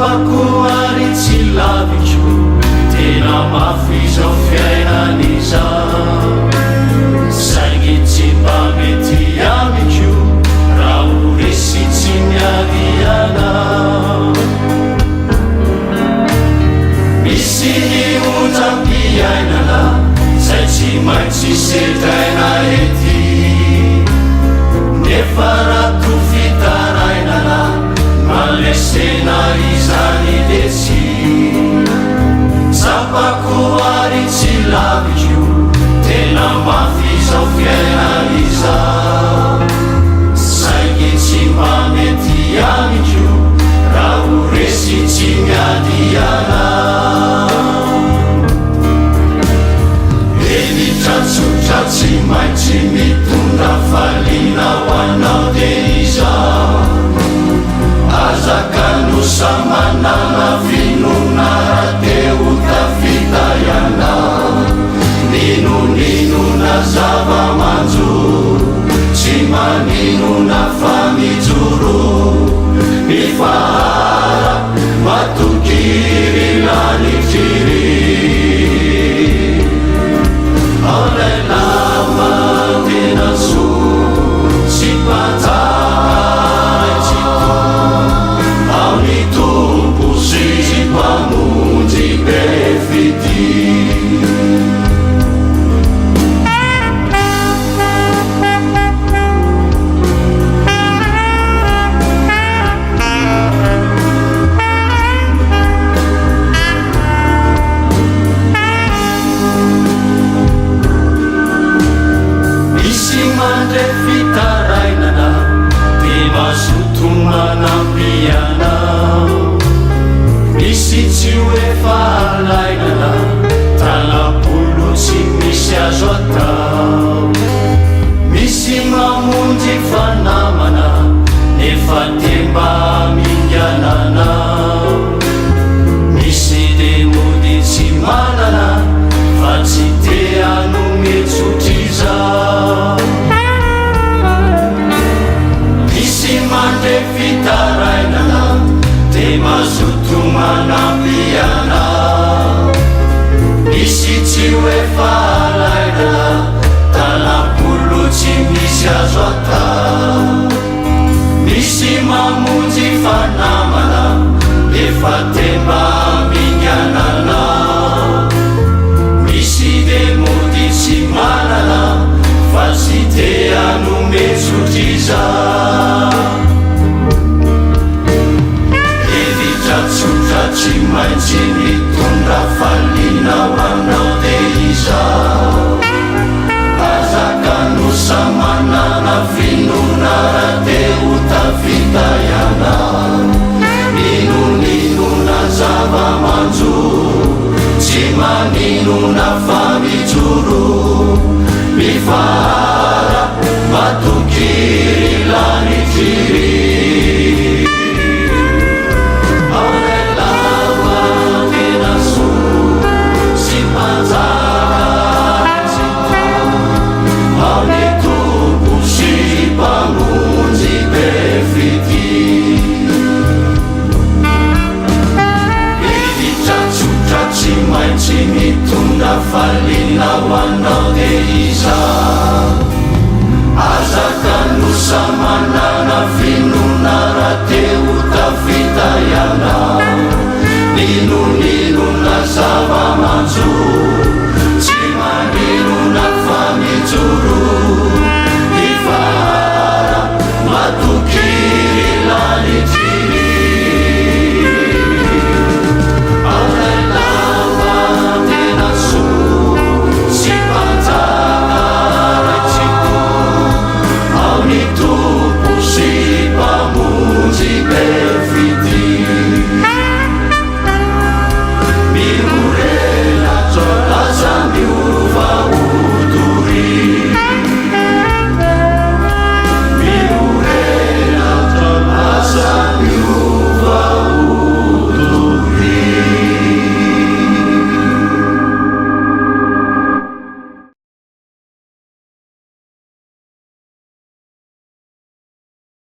sapakoary tsy laviko tena mafy zao fiainaniza saingy tsy mba mety amiko raha oresy tsy miadiana misy ny ondram-piainana zay tsy maintsy sedraina ety nefa rato fitarainana malesena izany lesy sapakoary tsy laviko tena mafy zao fiainaniza saingy tsy mba mety amiko raha oresy tsy miadiana enitratsotra tsy maintsy mitondra falina ho anao de iza azakano samanana finona rateo tafitaiana ninoninona zava-manjo tsy maninona famijoro mifahara matokiry lanikiry aolelama tena zo tsy pataitsito aoni tompo sy mpamonjy be fity fitarainana de mazoto manampiana misy tsy hoe fahalainana talapolo tsy misy azo atao misy mamonjy fanamana nefa temba minganana misy demody tsy manana fa tsy te anometsotriza mande fitarainana de mazoto manampiana misy tsy hoe fahalainana talapolo tsy misy azo atao misy mamonjy fanamana efa temba minganana misy demody tsy manana fa tsy te anometsotriza tratsotra tsy maintsy mitondra falina ho anao de iza azakano samanana finona rateo tafitaiana ninoninona zava-manjo tsy maninona famijoro mifahara matokiry lanikiry mitondra falina ho anao de iza